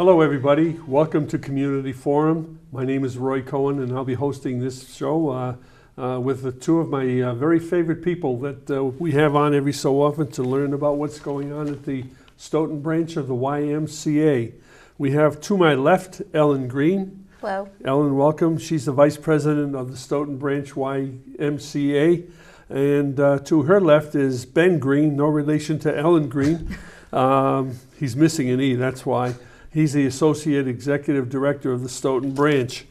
Hello everybody, welcome to Community Forum. My name is Roy Cohen and I'll be hosting this show with two of my very favorite people that we have on every so often to learn about what's going on at the Stoughton branch of the YMCA. We have to my left, Ellen Greene. Hello. Ellen, welcome. She's the Vice President of the Stoughton branch YMCA. And to her left is Ben Greene, no relation to Ellen Greene. He's missing an E, that's why. He's the Associate Executive Director of the Stoughton branch.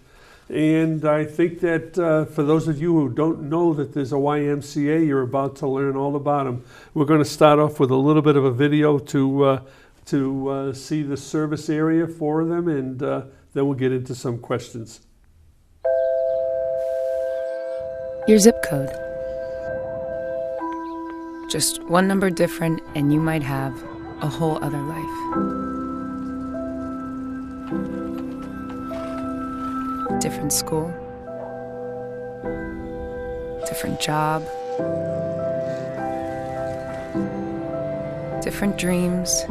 And I think that for those of you who don't know that there's a YMCA, you're about to learn all about them. We're going to start off with a little bit of a video to see the service area for them, and then we'll get into some questions. Your zip code. Just one number different and you might have a whole other life. Different school, different job, different dreams,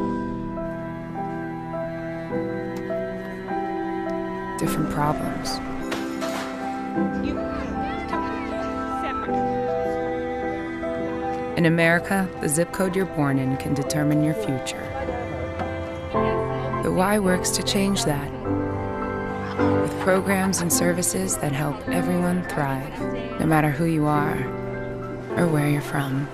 different problems. In America, the zip code you're born in can determine your future. The Y works to change that, with programs and services that help everyone thrive, no matter who you are or where you're from.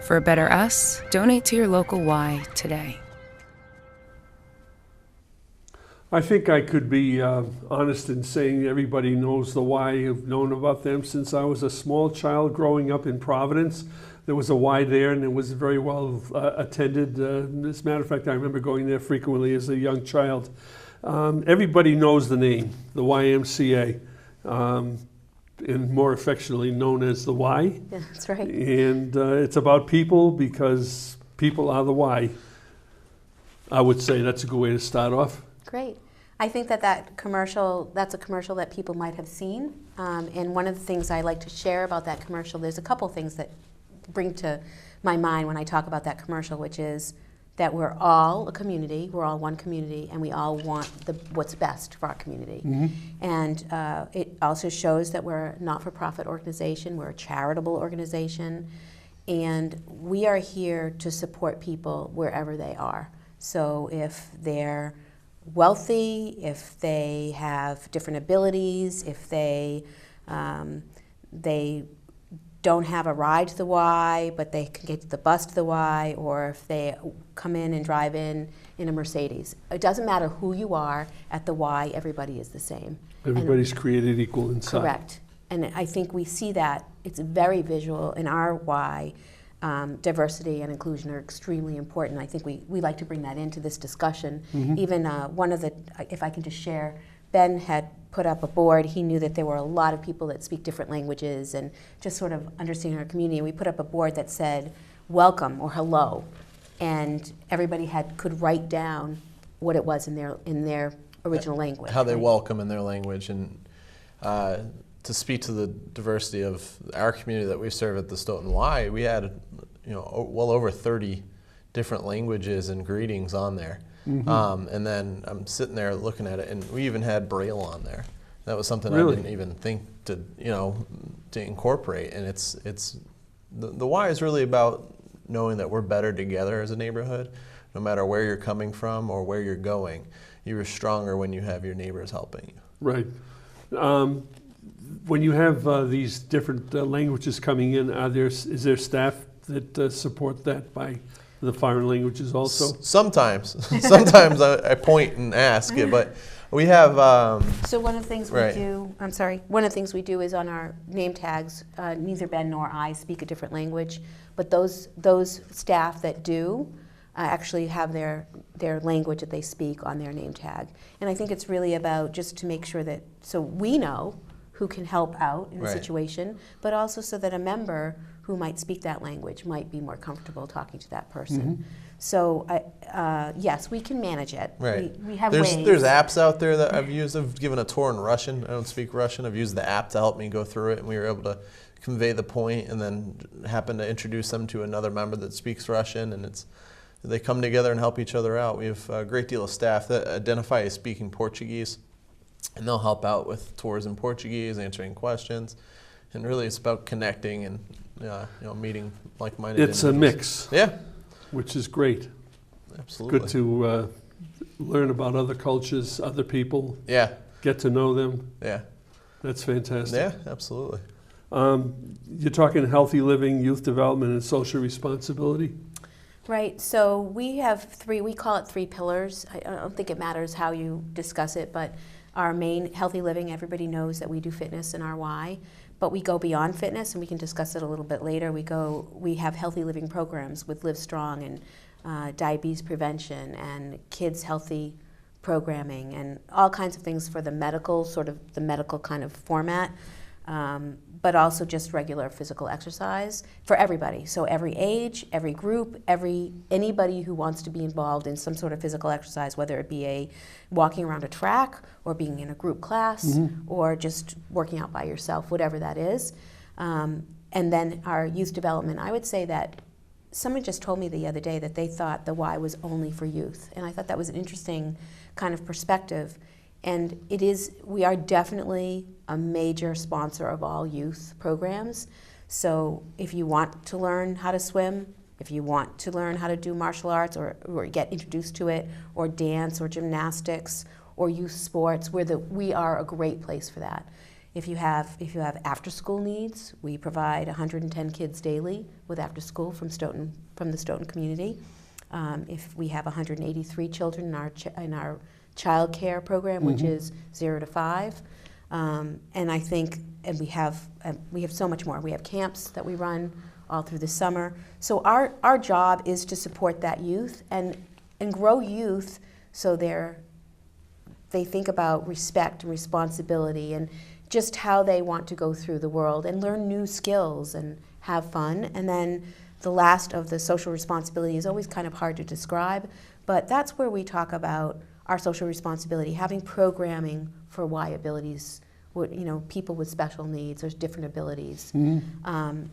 For a better us, donate to your local Y today. I think I could be honest in saying everybody knows the Y. I've known about them since I was a small child growing up in Providence. There was a Y there, and it was very well attended. As a matter of fact, I remember going there frequently as a young child. Everybody knows the name, the YMCA, and more affectionately known as the Y. Yeah, that's right. And it's about people because people are the Y. I would say that's a good way to start off. Great. I think that's a commercial that people might have seen. And one of the things I like to share about that commercial, there's a couple things that bring to my mind when I talk about that commercial, which is that we're all a community, we're all one community, and we all want what's best for our community. Mm-hmm. And it also shows that we're a not-for-profit organization, we're a charitable organization, and we are here to support people wherever they are. So if they're wealthy, if they have different abilities, if they don't have a ride to the Y, but they can get the bus to the Y, or if they come in and drive in a Mercedes. It doesn't matter who you are at the Y, everybody is the same. Everybody's created equal inside. Correct. And I think we see that. It's very visual in our Y. Diversity and inclusion are extremely important. I think we like to bring that into this discussion. Mm-hmm. Even one of the, if I can just share, Ben had put up a board. He knew that there were a lot of people that speak different languages and just sort of understanding our community. And we put up a board that said, welcome or hello. And everybody could write down what it was in their original language. How they welcome in their language. And to speak to the diversity of our community that we serve at the Stoughton Y, we had well over 30 different languages and greetings on there. Mm-hmm. And then I'm sitting there looking at it, and we even had Braille on there. That was something really? I didn't even think to incorporate. And it's the Y is really about knowing that we're better together as a neighborhood, no matter where you're coming from or where you're going. You're stronger when you have your neighbors helping you. Right. When you have these different languages coming in, is there staff that support that by the foreign languages also? Sometimes. Sometimes I point and ask it, but we have... so one of the things we do, one of the things we do is on our name tags, neither Ben nor I speak a different language, but those staff that do actually have their language that they speak on their name tag. And I think it's really about just to make sure that, so we know who can help out in a situation, but also so that a member who might speak that language might be more comfortable talking to that person. Mm-hmm. So yes, we can manage it. Right. We have ways. There's apps out there that I've used. I've given a tour in Russian. I don't speak Russian. I've used the app to help me go through it, and we were able to convey the point and then happen to introduce them to another member that speaks Russian. And it's they come together and help each other out. We have a great deal of staff that identify as speaking Portuguese, and they'll help out with tours in Portuguese, answering questions, and really it's about connecting and meeting like-minded It's individuals. a mix, Yeah, which is great. absolutely. Good to learn about other cultures, other people, Yeah, get to know them. yeah, That's fantastic. yeah, absolutely. You're talking healthy living, youth development, and social responsibility. Right, so we have we call it 3 pillars. I don't think it matters how you discuss it, but our main healthy living, everybody knows that we do fitness in our Y, but we go beyond fitness, and we can discuss it a little bit later. We have healthy living programs with Live Strong and diabetes prevention and kids healthy programming and all kinds of things for the medical, sort of the medical kind of format. But also just regular physical exercise for everybody. So every age, every group, anybody who wants to be involved in some sort of physical exercise, whether it be walking around a track or being in a group class or just working out by yourself, whatever that is. And then our youth development, I would say that someone just told me the other day that they thought the Y was only for youth. And I thought that was an interesting kind of perspective. And we are definitely a major sponsor of all youth programs. So if you want to learn how to swim, if you want to learn how to do martial arts or get introduced to it, or dance or gymnastics or youth sports, we are a great place for that. If you have after school needs, we provide 110 kids daily with after school from the Stoughton community. If we have 183 children in our child care program, which is 0 to 5, and I think, and we have so much more. We have camps that we run all through the summer. So our job is to support that youth and grow youth so they think about respect and responsibility and just how they want to go through the world and learn new skills and have fun. And then the last of the social responsibility is always kind of hard to describe, but that's where we talk about our social responsibility, having programming for Y abilities, people with special needs or different abilities,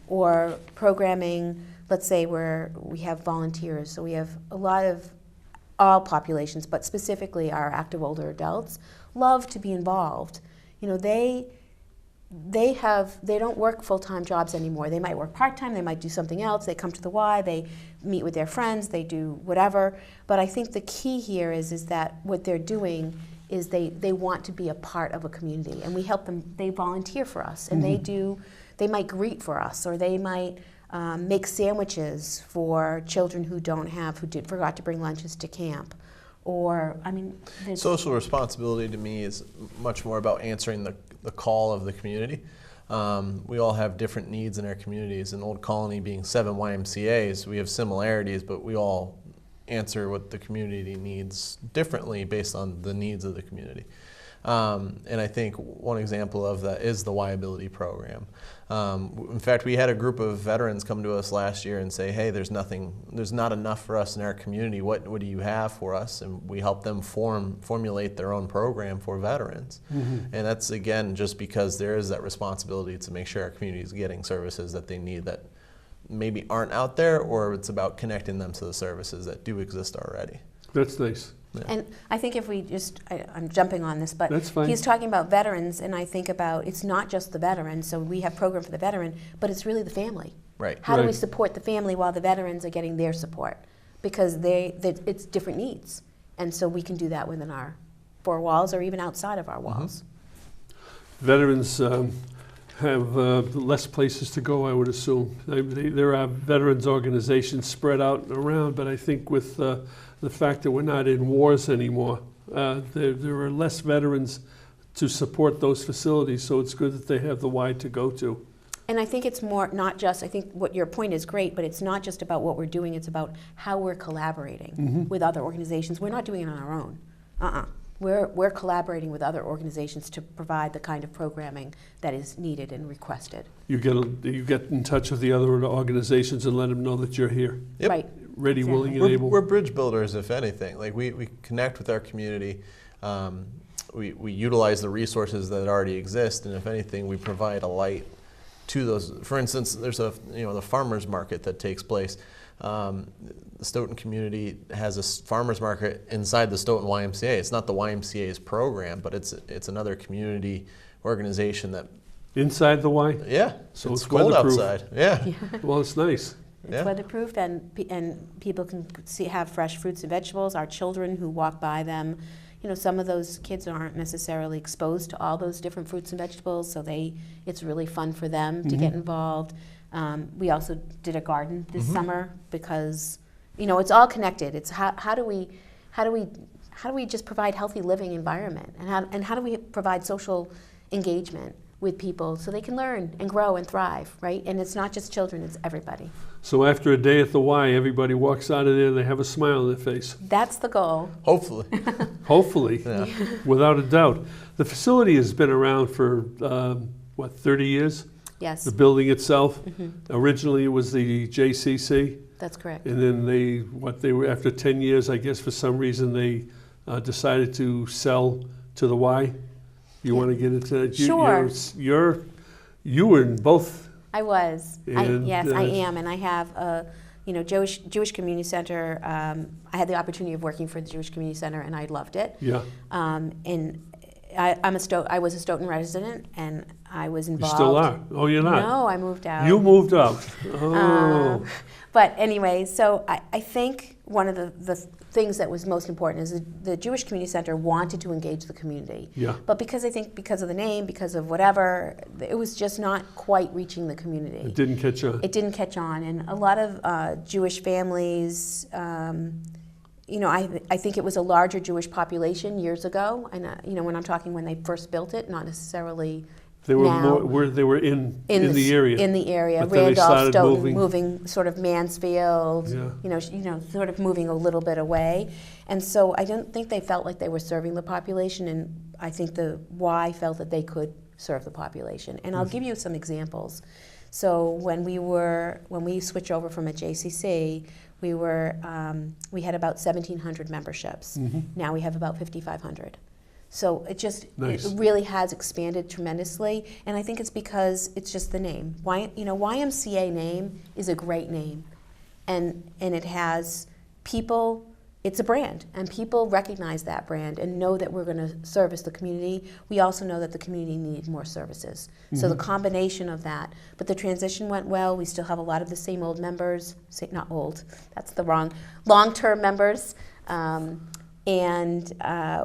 or programming, let's say where we have volunteers, so we have a lot of all populations, but specifically our active older adults love to be involved. They don't work full-time jobs anymore. They might work part-time, they might do something else, they come to the Y, they meet with their friends, they do whatever. But I think the key here is that what they're doing is they want to be a part of a community, and we help them. They volunteer for us, and they might greet for us, or they might make sandwiches for children who forgot to bring lunches to camp. Or, social responsibility to me is much more about answering the call of the community. We all have different needs in our communities. In Old Colony being 7 YMCAs, we have similarities, but we all answer what the community needs differently based on the needs of the community. And I think one example of that is the Y Ability program. In fact, we had a group of veterans come to us last year and say, hey, there's not enough for us in our community. What do you have for us? And we help them formulate their own program for veterans. And that's, again, just because there is that responsibility to make sure our community is getting services that they need that maybe aren't out there, or it's about connecting them to the services that do exist already. That's nice. Yeah. And I think if we I'm jumping on this, but That's fine. He's talking about veterans, and I think about it's not just the veteran, so we have program for the veteran, but it's really the family. Right. How do we Right. support the family while the veterans are getting their support? Because it's different needs, and so we can do that within our 4 walls or even outside of our walls. Veterans have less places to go, I would assume. There are veterans organizations spread out and around, but I think with the fact that we're not in wars anymore, there are less veterans to support those facilities, so it's good that they have the Y to go to. And I think it's more, not just, I think what your point is great, but it's not just about what we're doing, it's about how we're collaborating with other organizations. We're not doing it on our own. We're collaborating with other organizations to provide the kind of programming that is needed and requested. You get in touch with the other organizations and let them know that you're here, Yep. Right. ready, Exactly. willing, and able. We're bridge builders, if anything. Like we connect with our community. We utilize the resources that already exist, and if anything, we provide a light to those. For instance, there's the farmers market that takes place. The Stoughton community has a farmers market inside the Stoughton YMCA. It's not the YMCA's program, but it's another community organization that. Inside the Y? Yeah, So it's it's cold weatherproof. outside. Yeah. Well, it's nice. It's Yeah. weatherproof, and people can have fresh fruits and vegetables. Our children who walk by them, some of those kids aren't necessarily exposed to all those different fruits and vegetables, so it's really fun for them to get involved. We also did a garden this summer because it's all connected. It's how do we just provide healthy living environment, and how do we provide social engagement with people so they can learn and grow and thrive, right? And it's not just children, it's everybody. So after a day at the Y, everybody walks out of there and they have a smile on their face. That's the goal. Hopefully. Hopefully, Yeah. without a doubt. The facility has been around for, 30 years? Yes, The building itself. Originally, it was the JCC. that's correct. And then they were after 10 years, I guess for some reason, they decided to sell to the Y. You want to get into that? Sure. You were in both. I was. And, Yes, I am, and I have a Jewish Community Center. I had the opportunity of working for the Jewish Community Center, and I loved it. Yeah. And I was a Stoughton resident, and I was You involved. still are? Oh, you're not? No, I moved out. You moved out. Oh. But anyway, so I think one of the things that was most important is the Jewish Community Center wanted to engage the community. Yeah. But because of the name, because of whatever, it was just not quite reaching the community. It didn't catch on. It didn't catch on, and a lot of Jewish families, I think it was a larger Jewish population years ago, and when I'm talking when they first built it, not necessarily They were now. they were in the area. In the area, But then they Randolph, started Stoughton, moving. sort of Mansfield, Yeah. sort of moving a little bit away, and so I don't think they felt like they were serving the population, and I think the Y felt that they could serve the population. And I'll give you some examples. So when we switched over from a JCC, we had about 1,700 memberships. Now we have about 5,500. So Nice. it really has expanded tremendously, and I think it's because it's just the name. YMCA name is a great name, and it has people. It's a brand, and people recognize that brand and know that we're going to service the community. We also know that the community needs more services. So the combination of that. But the transition went well. We still have a lot of the same old members. Not old. That's the wrong. Long-term members. And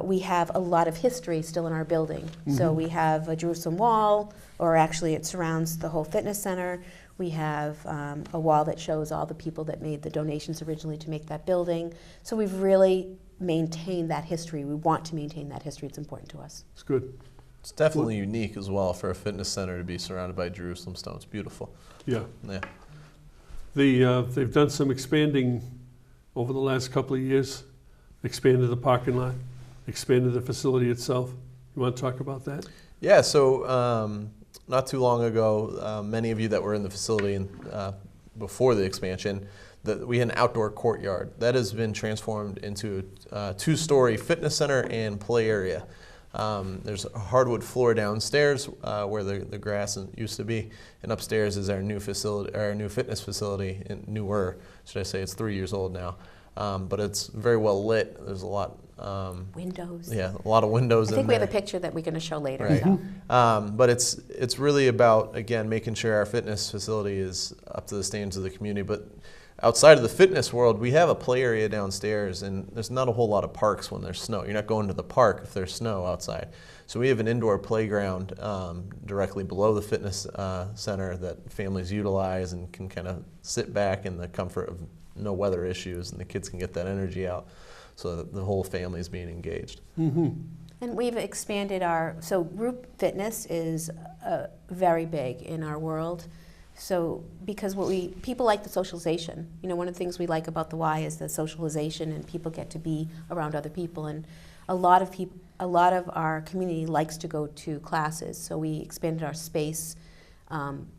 we have a lot of history still in our building. So we have a Jerusalem wall, or actually it surrounds the whole fitness center. We have a wall that shows all the people that made the donations originally to make that building. So we've really maintained that history. We want to maintain that history. It's important to us. It's good. It's definitely unique as well for a fitness center to be surrounded by Jerusalem stone. It's beautiful. Yeah. Yeah. They've done some expanding over the last couple of years. Expanded the parking lot, expanded the facility itself. You want to talk about that? Yeah, so not too long ago, many of you that were in the facility before the expansion, we had an outdoor courtyard. That has been transformed into a two-story fitness center and play area. There's a hardwood floor downstairs where the grass used to be, and upstairs is our new facility, our new fitness facility, newer, should I say. It's 3 years old now. But it's very well lit. There's a lot. Windows. Yeah, a lot of windows in there. I think we have a picture that we're going to show later. Right. So. But it's really about, again, making sure our fitness facility is up to the standards of the community. But outside of the fitness world, we have a play area downstairs, and there's not a whole lot of parks when there's snow. You're not going to the park if there's snow outside. So we have an indoor playground directly below the fitness center that families utilize and can kind of sit back in the comfort of no weather issues, and the kids can get that energy out so that the whole family is being engaged. And we've expanded so group fitness is very big in our world. So because people like the socialization. One of the things we like about the Y is the socialization, and people get to be around other people, and a lot of our community likes to go to classes. So we expanded our space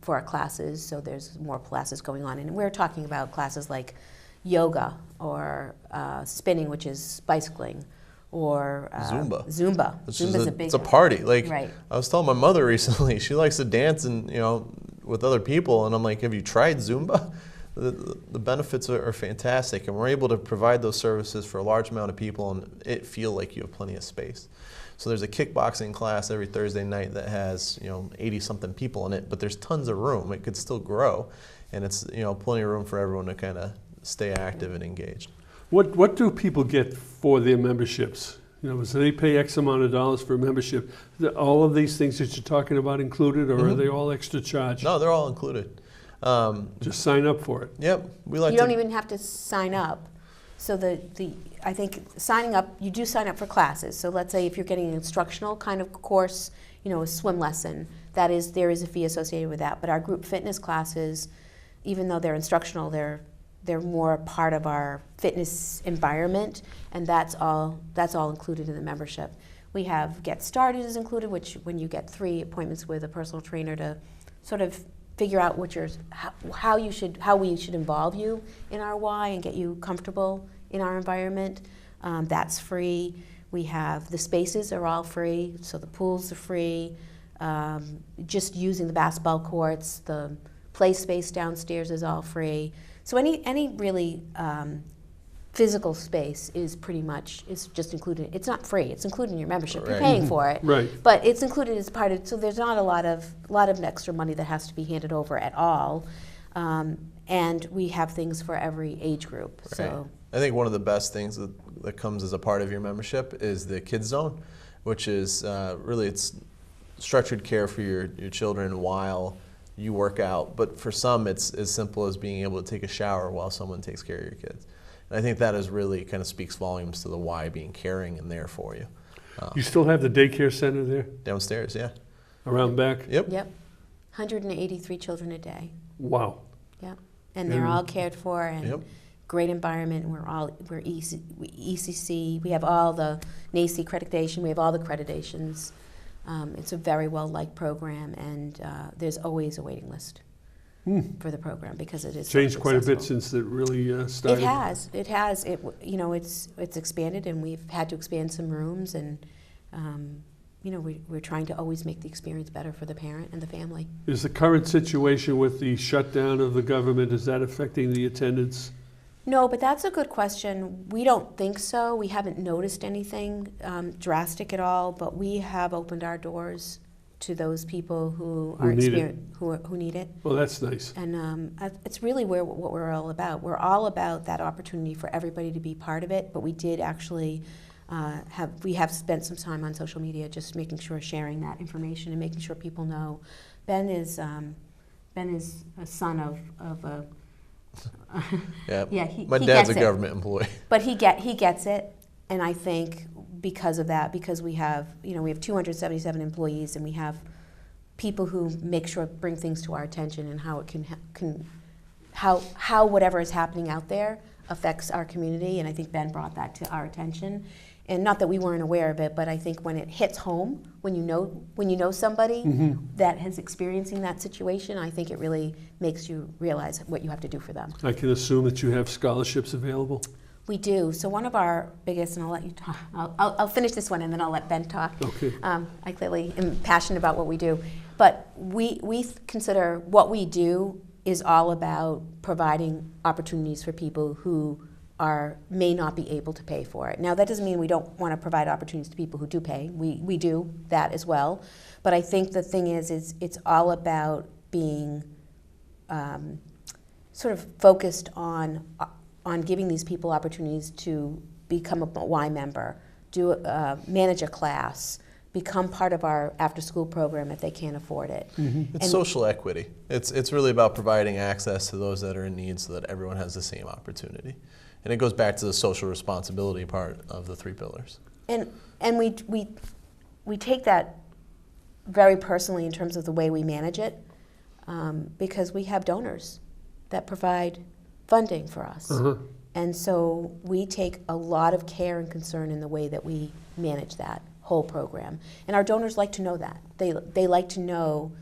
for our classes, so there's more classes going on. And we're talking about classes like yoga or spinning, which is bicycling, or Zumba. Zumba's a big it's a party. Right. I was telling my mother recently, she likes to dance and with other people, and I'm like, have you tried Zumba? the benefits are fantastic, and we're able to provide those services for a large amount of people and it feel like you have plenty of space. So there's a kickboxing class every Thursday night that has 80-something people in it, but there's tons of room. It could still grow, and it's plenty of room for everyone to kind of stay active and engaged. What do people get for their memberships? So they pay X amount of dollars for a membership. Are all of these things that you're talking about included, or are they all extra charge? No, they're all included. Just sign up for it. Yep, we like You don't even have to sign up. So I think signing up, you do sign up for classes. So let's say if you're getting an instructional kind of course, a swim lesson, there is a fee associated with that. But our group fitness classes, even though they're instructional, they're more part of our fitness environment, and that's all included in the membership. We have Get Started is included, which when you get 3 appointments with a personal trainer to sort of figure out how we should involve you in our Y and get you comfortable in our environment. That's free. We have the spaces are all free, so the pools are free. Just using the basketball courts, the play space downstairs is all free. So any really physical space is just included. It's not free. It's included in your membership. Right. You're paying for it, Right. but it's included as part of. So there's not a lot of extra money that has to be handed over at all, and we have things for every age group. Right. So I think one of the best things that comes as a part of your membership is the Kids Zone, which is really it's structured care for your children while you work out. But for some, it's as simple as being able to take a shower while someone takes care of your kids. And I think that is really kind of speaks volumes to the Y being caring and there for you. You still have the daycare center there Downstairs, yeah. around back? Yep. 183 children a day. Wow. Yep, and they're all cared for and Yep. great environment. We're ECC. We have all the NACE accreditation. We have all the accreditations. It's a very well-liked program, and there's always a waiting list for the program because it is Changed so quite a bit successful. since it really started. It has. It's expanded, and we've had to expand some rooms, and we're trying to always make the experience better for the parent and the family. Is the current situation with the shutdown of the government, is that affecting the attendance? No, but that's a good question. We don't think so. We haven't noticed anything drastic at all, but we have opened our doors to those people who need it. Well, that's nice. And it's really what we're all about. We're all about that opportunity for everybody to be part of it, but we did actually we have spent some time on social media just making sure, sharing that information and making sure people know. Ben is a son of a Yeah. he My dad's a gets it. government employee. But he gets it, and I think because of that, because we have 277 employees, and we have people who make sure bring things to our attention and how it how whatever is happening out there affects our community, and I think Ben brought that to our attention. And not that we weren't aware of it, but I think when it hits home, when you know somebody that is experiencing that situation, I think it really makes you realize what you have to do for them. I can assume that you have scholarships available? We do. So one of our biggest, and I'll let you talk. I'll finish this one and then I'll let Ben talk. Okay. I clearly am passionate about what we do, but we consider what we do is all about providing opportunities for people who may not be able to pay for it. Now that doesn't mean we don't want to provide opportunities to people who do pay. We do that as well, but I think the thing is it's all about being sort of focused on giving these people opportunities to become a Y member, manage a class, become part of our after-school program if they can't afford it. It's social equity. It's really about providing access to those that are in need so that everyone has the same opportunity. And it goes back to the social responsibility part of the 3 pillars. And we take that very personally in terms of the way we manage it, because we have donors that provide funding for us. And so we take a lot of care and concern in the way that we manage that whole program. And our donors like to know that. They like to know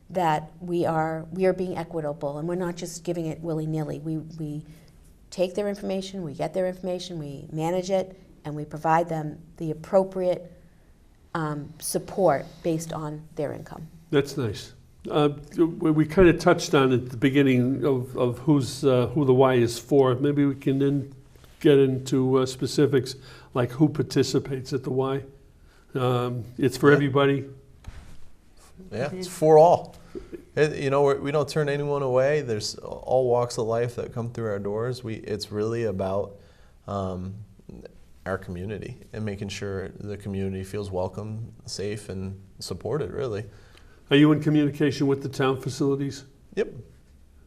that we are being equitable, and we're not just giving it willy-nilly. We take their information, we get their information, we manage it, and we provide them the appropriate support based on their income. That's nice. We kind of touched on at the beginning of who the Y is for. Maybe we can then get into specifics, like who participates at the Y. It's for everybody. Yeah, it's for all. We don't turn anyone away. There's all walks of life that come through our doors. It's really about our community and making sure the community feels welcome, safe, and supported, really. Are you in communication with the town facilities? Yep.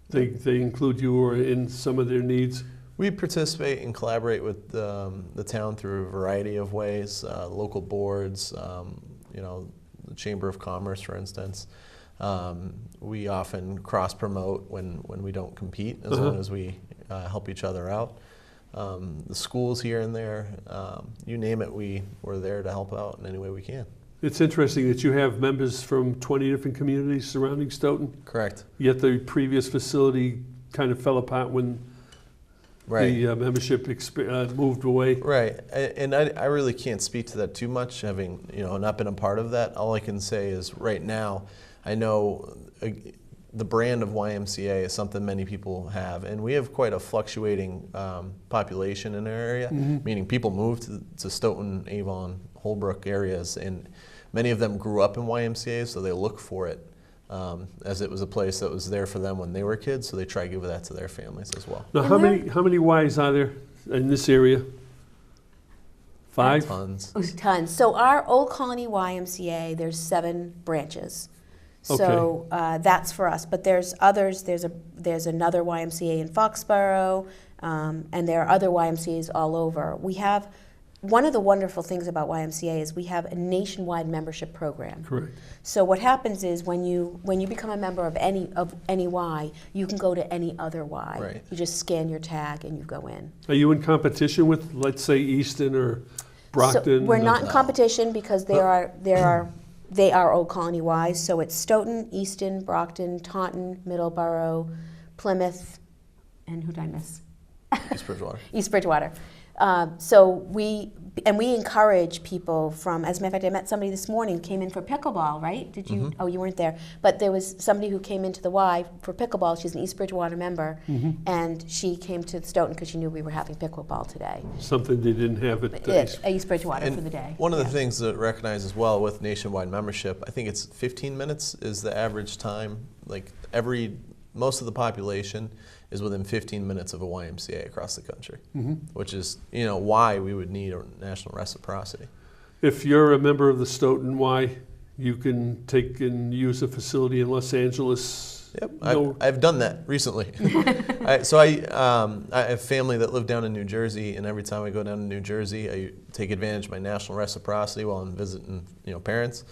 They include you or in some of their needs? We participate and collaborate with the town through a variety of ways, local boards, the Chamber of Commerce, for instance. We often cross-promote when we don't compete, as long as we help each other out. The schools here and there, you name it, we're there to help out in any way we can. It's interesting that you have members from 20 different communities surrounding Stoughton. Correct. Yet the previous facility kind of fell apart when the membership moved away. Right, and I really can't speak to that too much, having not been a part of that. All I can say is right now, I know the brand of YMCA is something many people have, and we have quite a fluctuating population in our area, meaning people move to Stoughton, Avon, Holbrook areas, and many of them grew up in YMCA, so they look for it as it was a place that was there for them when they were kids, so they try to give that to their families as well. Now, how many Ys are there in this area? 5? Tons. Tons. So our Old Colony YMCA, there's 7 branches. So that's for us. But there's others. There's another YMCA in Foxborough, and there are other YMCAs all over. We have one of the wonderful things about YMCA is we have a nationwide membership program. Correct. So what happens is when you become a member of any Y, you can go to any other Y. Right. You just scan your tag and you go in. Are you in competition with, let's say, Easton or Brockton? So we're not in competition because they are Old Colony Ys. So it's Stoughton, Easton, Brockton, Taunton, Middleborough, Plymouth, and who did I miss? East Bridgewater. East Bridgewater. So we encourage people from, as a matter of fact, I met somebody this morning, came in for pickleball, right? Did you? Oh, you weren't there. But there was somebody who came into the Y for pickleball. She's an East Bridgewater member, and she came to Stoughton because she knew we were having pickleball today. Something they didn't have at East Bridgewater for the day. One of the things to recognize as well with nationwide membership, I think it's 15 minutes is the average time. Like most of the population is within 15 minutes of a YMCA across the country, which is why we would need a national reciprocity. If you're a member of the Stoughton Y, you can take and use a facility in Los Angeles. Yep, I've done that recently. I have family that live down in New Jersey, and every time I go down to New Jersey, I take advantage of my national reciprocity while I'm visiting parents,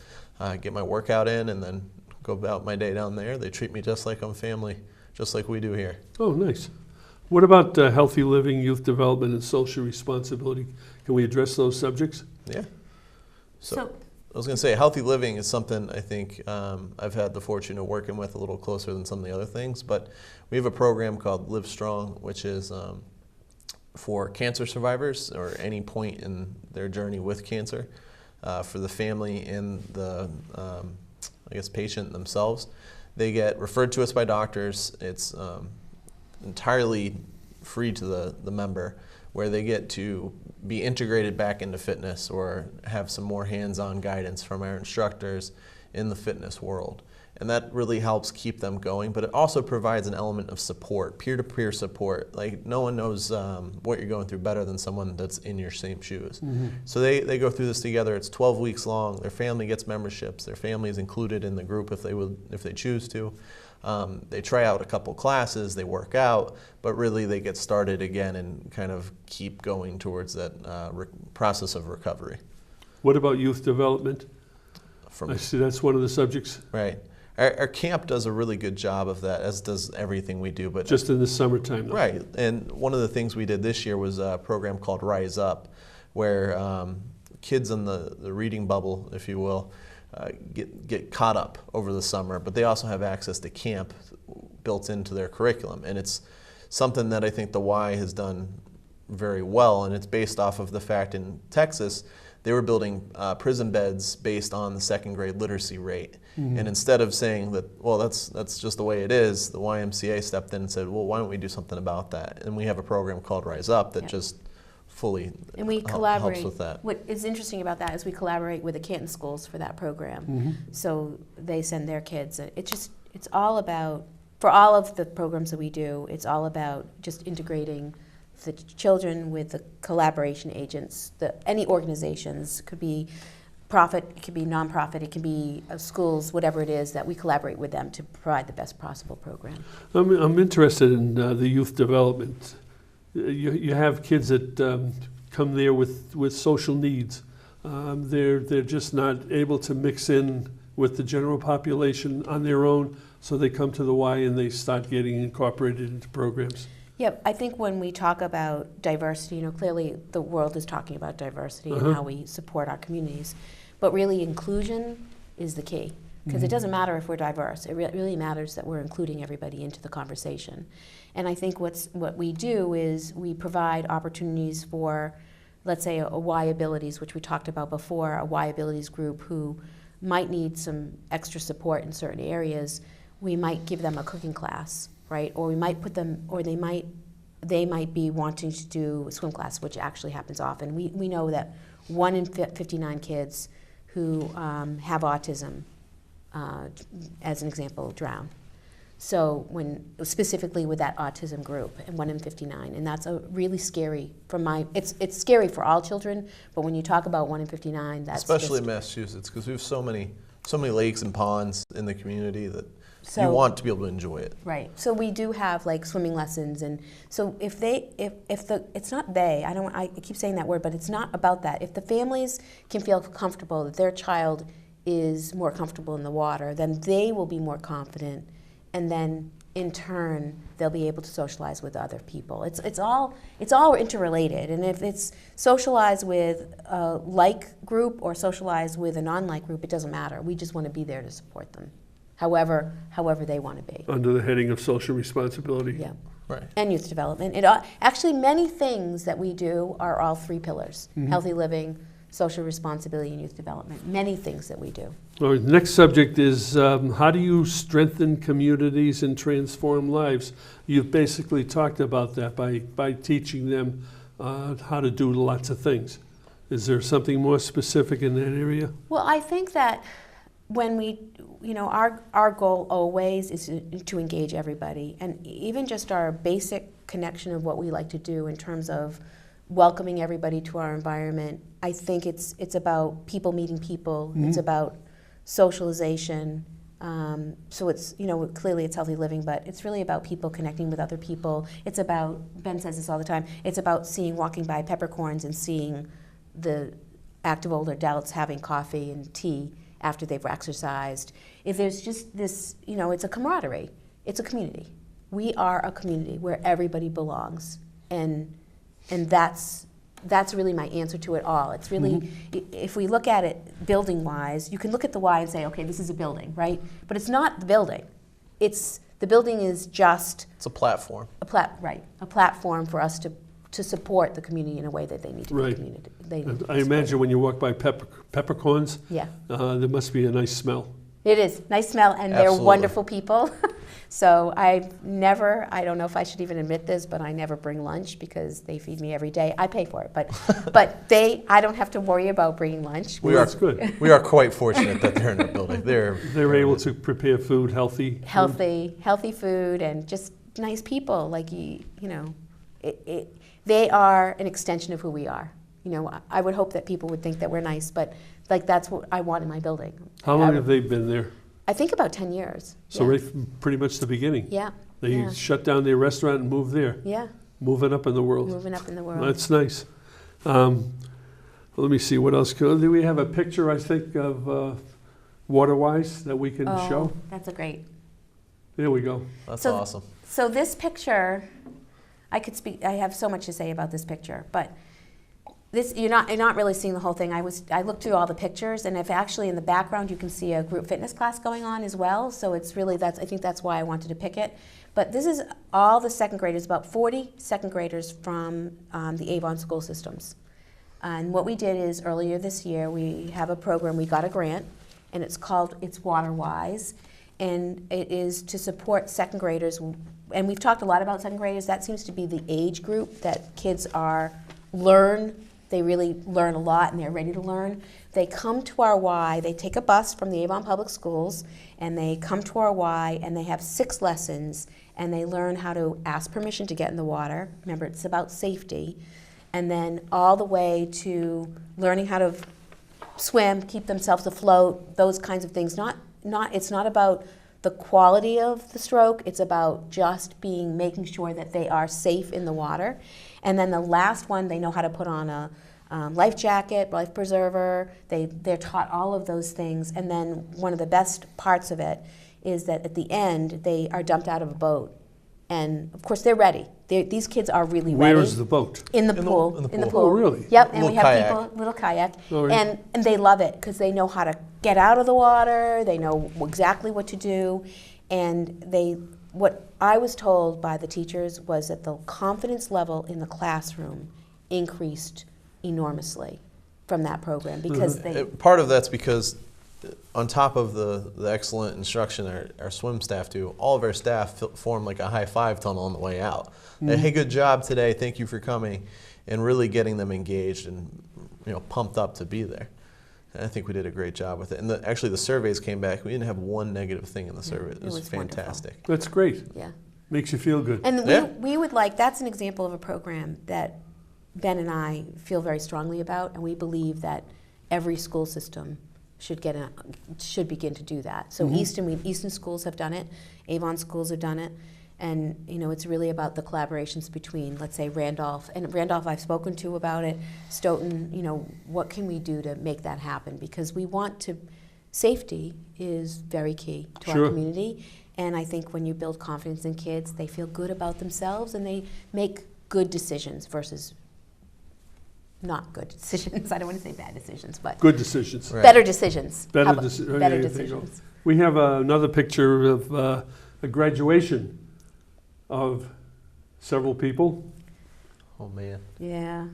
get my workout in, and then go about my day down there. They treat me just like I'm family, just like we do here. Oh, nice. What about healthy living, youth development, and social responsibility? Can we address those subjects? Yeah. So I was going to say, healthy living is something I think I've had the fortune of working with a little closer than some of the other things, but we have a program called Live Strong, which is for cancer survivors or any point in their journey with cancer, for the family and the patient themselves. They get referred to us by doctors. It's entirely free to the member, where they get to be integrated back into fitness or have some more hands-on guidance from our instructors in the fitness world. And that really helps keep them going, but it also provides an element of support, peer-to-peer support. Like, no one knows what you're going through better than someone that's in your same shoes. So they go through this together. It's 12 weeks long. Their family gets memberships. Their family is included in the group if they choose to. They try out a couple classes, they work out, but really they get started again and kind of keep going towards that process of recovery. What about youth development? I see that's one of the subjects. Right. Our camp does a really good job of that, as does everything we do. But just in the summertime, though. Right. And one of the things we did this year was a program called Rise Up, where kids in the reading bubble, if you will, get caught up over the summer, but they also have access to camp built into their curriculum. And it's something that I think the Y has done very well, and it's based off of the fact in Texas they were building prison beds based on the second grade literacy rate. And instead of saying that, well, that's just the way it is, the YMCA stepped in and said, well, why don't we do something about that? And we have a program called Rise Up that just fully and we helps collaborate with that. What is interesting about that is we collaborate with the Canton schools for that program. So they send their kids. It's all about, for all of the programs that we do, it's all about just integrating the children with the collaboration agents. Any organizations, could be profit, it could be nonprofit, it can be schools, whatever it is, that we collaborate with them to provide the best possible program. I'm interested in the youth development. You have kids that come there with social needs. They're just not able to mix in with the general population on their own, so they come to the Y and they start getting incorporated into programs. Yep, I think when we talk about diversity, clearly the world is talking about diversity and how we support our communities, but really inclusion is the key. Because it doesn't matter if we're diverse. It really matters that we're including everybody into the conversation. And I think what we do is we provide opportunities for, let's say, a Y Abilities, which we talked about before, a Y Abilities group who might need some extra support in certain areas. We might give them a cooking class, right? Or we might put them, or they might be wanting to do a swim class, which actually happens often. We know that 1 in 59 kids who have autism, as an example, drown. So specifically with that autism group, and 1 in 59, and that's a really scary. It's scary for all children, but when you talk about 1 in 59, that's especially in Massachusetts, because we have so many lakes and ponds in the community that you want to be able to enjoy it. Right. So we do have like swimming lessons, and so if it's not they, I keep saying that word, but it's not about that. If the families can feel comfortable that their child is more comfortable in the water, then they will be more confident, and then in turn they'll be able to socialize with other people. It's all interrelated, and if it's socialized with a like group or socialized with a non-like group, it doesn't matter. We just want to be there to support them, however they want to be. Under the heading of social responsibility. Yeah. Right. And youth development. Actually, many things that we do are all 3 pillars: healthy living, social responsibility, and youth development. Many things that we do. All right, the next subject is how do you strengthen communities and transform lives? You've basically talked about that by teaching them how to do lots of things. Is there something more specific in that area? Well, I think that when our goal always is to engage everybody, and even just our basic connection of what we like to do in terms of welcoming everybody to our environment. I think it's about people meeting people. It's about socialization. So it's clearly it's healthy living, but it's really about people connecting with other people. It's about, Ben says this all the time, it's about walking by peppercorns and seeing the active older adults having coffee and tea after they've exercised. If there's just this, it's a camaraderie. It's a community. We are a community where everybody belongs, and that's really my answer to it all. It's really, if we look at it building-wise, you can look at the Y and say, okay, this is a building, right? But it's not the building. The building is just... It's a platform. A platform for us to support the community in a way that they need to be community. I imagine when you walk by peppercorns, yeah, there must be a nice smell. It is. Nice smell, and they're wonderful people. So I don't know if I should even admit this, but I never bring lunch because they feed me every day. I pay for it, but I don't have to worry about bringing lunch. That's good. We are quite fortunate that they're in the building. They're able to prepare food, healthy food, and just nice people. Like they are an extension of who we are. I would hope that people would think that we're nice, but that's what I want in my building. How long have they been there? I think about 10 years. So right from pretty much the beginning. Yeah. They shut down their restaurant and moved there. Yeah. Moving up in the world. That's nice. Let me see what else. Do we have a picture, I think, of Waterwise that we can show? That's a great. There we go. That's awesome. So this picture, I have so much to say about this picture, but you're not really seeing the whole thing. I looked through all the pictures, and if actually in the background you can see a group fitness class going on as well. So it's really I think that's why I wanted to pick it. But this is all the second graders, about 40 second graders from the Avon school systems. And what we did is earlier this year, we have a program, we got a grant, and it's called It's Water Wise. And it is to support second graders. And we've talked a lot about second graders. That seems to be the age group that kids they really learn a lot and they're ready to learn. They come to our Y, they take a bus from the Avon Public Schools, and they come to our Y, and they have 6 lessons, and they learn how to ask permission to get in the water. Remember, it's about safety. And then all the way to learning how to swim, keep themselves afloat, those kinds of things. It's not about the quality of the stroke, it's about just making sure that they are safe in the water. And then the last one, they know how to put on a life jacket, life preserver. They're taught all of those things. And then one of the best parts of it is that at the end, they are dumped out of a boat. And of course, they're ready. These kids are really ready. Where is the boat? In the pool. In the pool. Oh, really? Yep, and we Little have kayak. little kayak. Oh, yeah. And they love it because they know how to get out of the water, they know exactly what to do. And what I was told by the teachers was that the confidence level in the classroom increased enormously from that program because Part of that's because on top of the excellent instruction our swim staff do, all of our staff form like a high five tunnel on the way out. Hey, good job today, thank you for coming, and really getting them engaged and pumped up to be there. And I think we did a great job with it. And actually the surveys came back, we didn't have one negative thing in the survey. It was fantastic. Wonderful. That's great. Yeah. Makes you feel good. And Yeah. we would that's an example of a program that Ben and I feel very strongly about, and we believe that every school system should begin to do that. So Easton schools have done it, Avon schools have done it, and it's really about the collaborations between, let's say, Randolph I've spoken to about it, Stoughton. What can we do to make that happen? Because safety is very key to our community, and I think when you build confidence in kids, they feel good about themselves and they make good decisions versus not good decisions. I don't want to say bad decisions, but Good decisions. Right. better decisions. Better, How about deci- better yeah, there you go. decisions. We have another picture of a graduation of several people. Oh man. Yeah.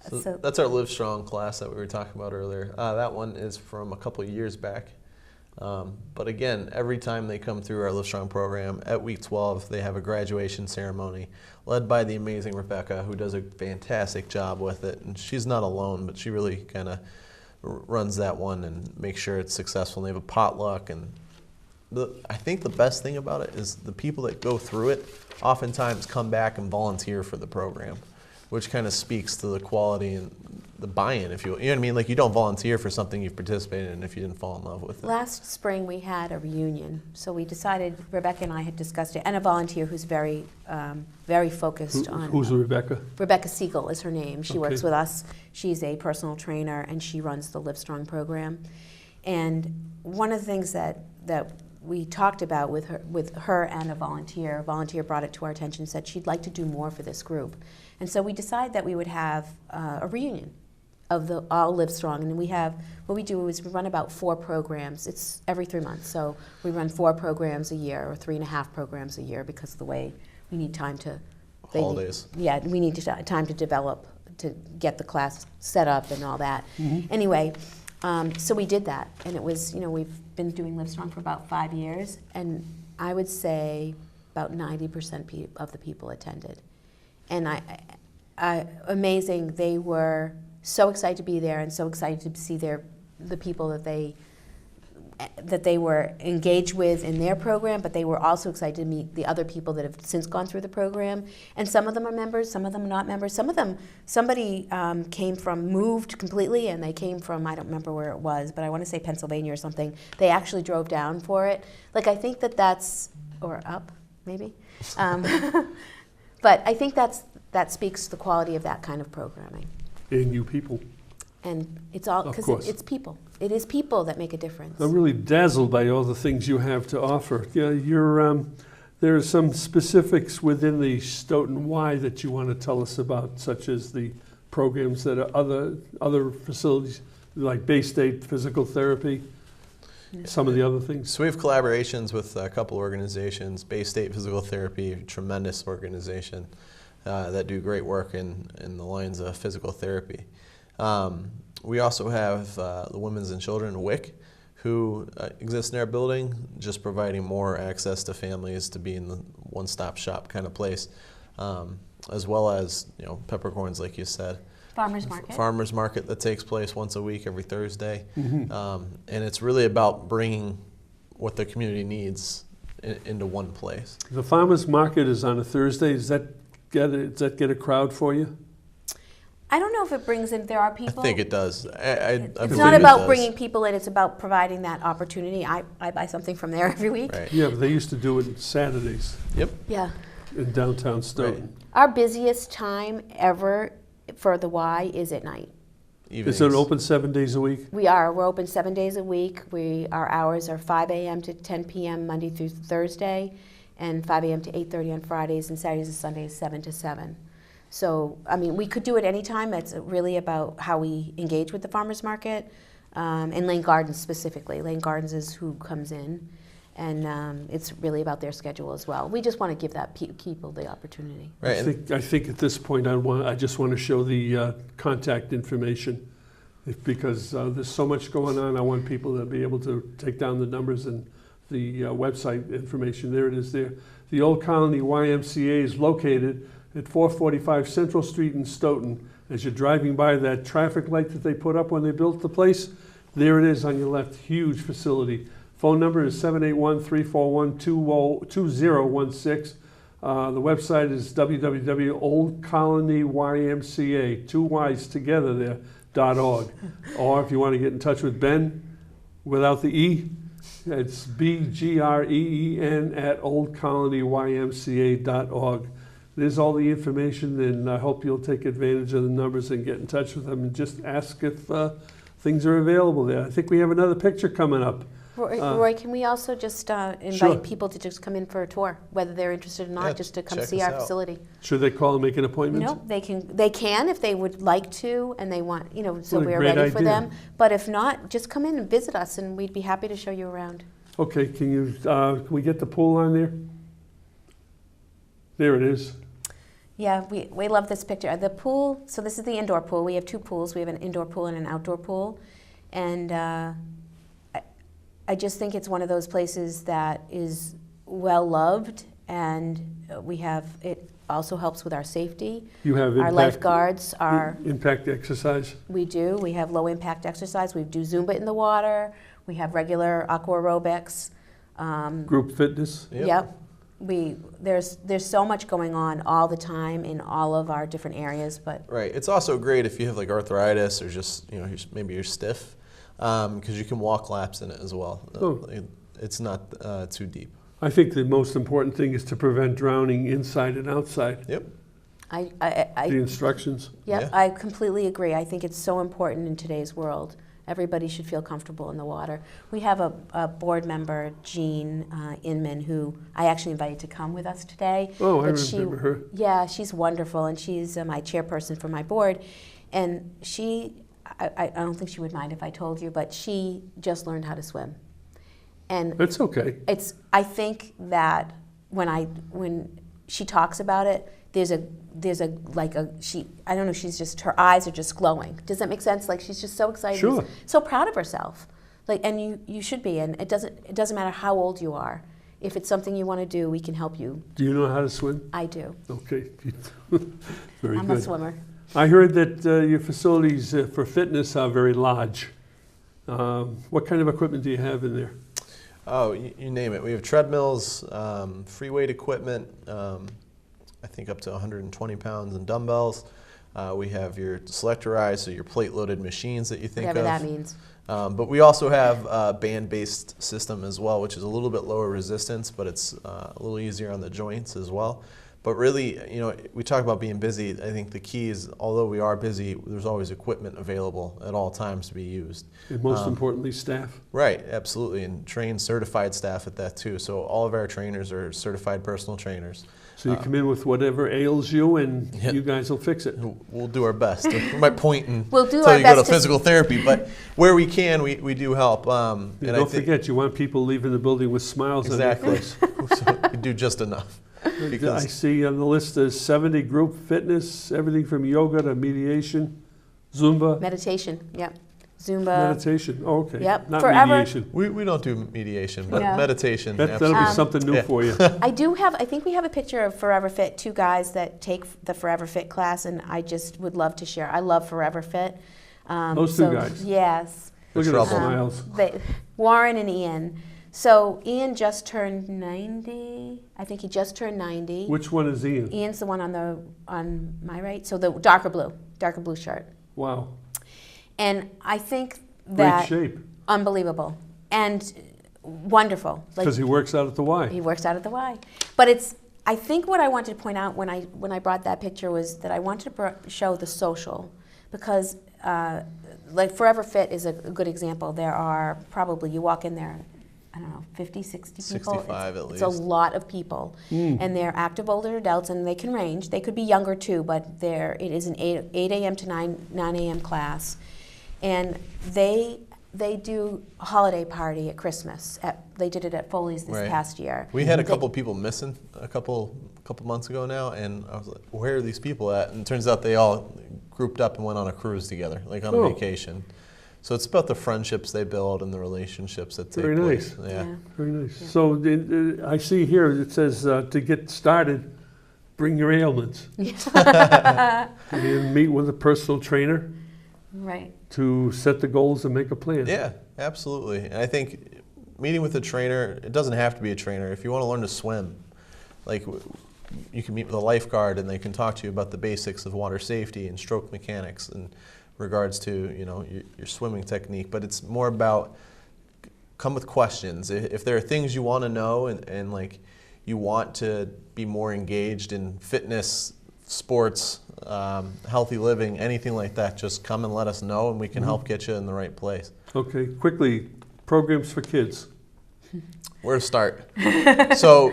So that's our Live Strong class that we were talking about earlier. That one is from a couple of years back. But again, every time they come through our Live Strong program, at week 12, they have a graduation ceremony led by the amazing Rebecca, who does a fantastic job with it. And she's not alone, but she really kind of runs that one and makes sure it's successful. And they have a potluck. And I think the best thing about it is the people that go through it oftentimes come back and volunteer for the program, which kind of speaks to the quality and the buy-in, if you know what I mean? Like, you don't volunteer for something you've participated in if you didn't fall in love with it. Last spring we had a reunion, so we decided, Rebecca and I had discussed it, and a volunteer who's very, very focused on. Who's Rebecca? Rebecca Siegel is her name. She works Okay. with us. She's a personal trainer, and she runs the Live Strong program. And one of the things that we talked about with her and a volunteer brought it to our attention and said she'd like to do more for this group. And so we decided that we would have a reunion of the all Live Strong. And what we do is we run about 4 programs. It's every 3 months. So we run 4 programs a year, or 3.5 programs a year, because of the way we need time to. Holidays. We need time to develop, to get the class set up and all that. Anyway, so we did that. And it was, we've been doing Live Strong for about 5 years. And I would say about 90% of the people attended. And amazing, they were so excited to be there and so excited to see the people that they were engaged with in their program, but they were also excited to meet the other people that have since gone through the program. And some of them are members, some of them are not members. Some of them, somebody moved completely, and they came from, I don't remember where it was, but I want to say Pennsylvania or something. They actually drove down for it. Like, I think that's, or up, maybe. But I think that speaks to the quality of that kind of programming. And you people. And it's all, Of because course. it's people. It is people that make a difference. I'm really dazzled by all the things you have to offer. Yeah, there are some specifics within the Stoughton Y that you want to tell us about, such as the programs that are other facilities, like Bay State Physical Therapy, some of the other things. So we have collaborations with a couple organizations. Bay State Physical Therapy, a tremendous organization that do great work in the lines of physical therapy. We also have the Women's and Children WIC, who exists in our building, just providing more access to families to be in the one-stop shop kind of place, as well as peppercorns, like you said. Farmers market. Farmers market that takes place once a week, every Thursday, and it's really about bringing what the community needs into one place. The farmers market is on a Thursday. Does that get a crowd for you? I don't know if it brings in, there are people. I think it does. I It's believe not it about does. bringing people in, it's about providing that opportunity. I buy something from there every week. Right. Yeah, but they used to do it Saturdays Yep. Yeah. in downtown Stoughton. Right. Our busiest time ever for the Y is at night. Is it open 7 days a week? We're open 7 days a week. Our hours are 5 a.m. to 10 p.m. Monday through Thursday, and 5 a.m. to 8:30 on Fridays, and Saturdays and Sundays 7 to 7. So, I mean, we could do it anytime. It's really about how we engage with the farmers market, and Lane Gardens specifically. Lane Gardens is who comes in, and it's really about their schedule as well. We just want to give that people the opportunity. Right. I think at this point I just want to show the contact information, because there's so much going on. I want people to be able to take down the numbers and the website information. There it is there. The Old Colony YMCA is located at 445 Central Street in Stoughton. As you're driving by that traffic light that they put up when they built the place, there it is on your left. Huge facility. Phone number is 781-341-2016. The website is www.oldcolonyymca, two Y's together there, .org. Or if you want to get in touch with Ben without the E, it's BGREEN at oldcolonyymca.org. There's all the information, and I hope you'll take advantage of the numbers and get in touch with them and just ask if things are available there. I think we have another picture coming up. Roy, can we also just invite Sure. people to just come in for a tour, whether they're interested or not, Yeah, just to come check see us our out. facility? Should they call and make an appointment? No, they can if they would like to, and they want, so What a we're great ready for idea. them. But if not, just come in and visit us, and we'd be happy to show you around. Okay, can we get the pool on there? There it is. Yeah, we love this picture. The pool, so this is the indoor pool. We have two pools. We have an indoor pool and an outdoor pool. And I just think it's one of those places that is well loved, and it also helps with our safety. You have Our impact, lifeguards are, impact exercise. we have low impact exercise. We do Zumba in the water. We have regular aqua aerobics. Group fitness. Yep. There's so much going on all the time in all of our different areas, but Right. It's also great if you have like arthritis or just maybe you're stiff, because you can walk laps in it as well. Oh. It's not too deep. I think the most important thing is to prevent drowning inside and outside. Yep. I The instructions. Yep, Yeah. I completely agree. I think it's so important in today's world. Everybody should feel comfortable in the water. We have a board member, Jean Inman, who I actually invited to come with us today. Oh, I But remember her. Yeah, she's wonderful, and she's my chairperson for my board. And I don't think she would mind if I told you, but she just learned how to swim. And It's okay. I think that when she talks about it, I don't know, her eyes are just glowing. Does that make sense? Like, she's just so excited. Sure. So proud of herself. And you should be, and it doesn't matter how old you are. If it's something you want to do, we can help you. Do you know how to swim? I do. Okay. Very I'm good. a swimmer. I heard that your facilities for fitness are very large. What kind of equipment do you have in there? Oh, you name it. We have treadmills, free weight equipment, I think up to 120 pounds, and dumbbells. We have your selectorized, so your plate-loaded machines that you think Whatever of. that means. But we also have a band-based system as well, which is a little bit lower resistance, but it's a little easier on the joints as well. But really, we talk about being busy. I think the key is, although we are busy, there's always equipment available at all times to be used. And most importantly, staff. Right, absolutely, and trained, certified staff at that too. So all of our trainers are certified personal trainers. So you come in with whatever ails you, and Yep. you guys will fix it. We'll do our best. We might point and We'll do tell our you go best to to- physical therapy, but where we can, we do help. And don't forget, you want people leaving the building with smiles on their Exactly. face. So we do just enough. I Because see on the list there's 70 group fitness, everything from yoga to mediation. Zumba, Meditation, yep. Zumba. meditation. Oh, okay. Yep, Not forever. mediation. We don't do mediation, but Yeah. meditation. That'll be absolutely. something new Yeah. for you. I think we have a picture of Forever Fit, 2 guys that take the Forever Fit class, and I just would love to share. I love Forever Fit. Those two guys. Yes. Look at Trouble. those smiles. Warren and Ian. So Ian just turned 90. I think he just turned 90. Which one is Ian? Ian's the one on my right. So the darker blue shirt. Wow. And I think Great that shape. unbelievable and wonderful. Because he works out at the Y. He works out at the Y. But I think what I wanted to point out when I brought that picture was that I wanted to show the social, because like Forever Fit is a good example. There are probably, you walk in there, I don't know, 50, 60 people. 65 at It's a least. lot of people. And they're active older adults, and they can range. They could be younger too, but it is an 8 a.m. to 9 a.m. class. And they do a holiday party at Christmas. They did it at Foley's this Right. past year. We had a couple people missing a couple months ago now, and I was like, where are these people at? And it turns out they all grouped up and went on a cruise together, like on Oh. a vacation. So it's about the friendships they build and the relationships that take Very place. nice. Yeah. Very nice. So I see here it says to get started, bring your ailments. And meet with a personal trainer Right. to set the goals and make a plan. Yeah, absolutely. And I think meeting with a trainer, it doesn't have to be a trainer. If you want to learn to swim, like you can meet with a lifeguard and they can talk to you about the basics of water safety and stroke mechanics in regards to your swimming technique. But it's more about come with questions. If there are things you want to know and like you want to be more engaged in fitness, sports, healthy living, anything like that, just come and let us know and we can help get you in the right place. Okay, quickly, programs for kids. Where to start? So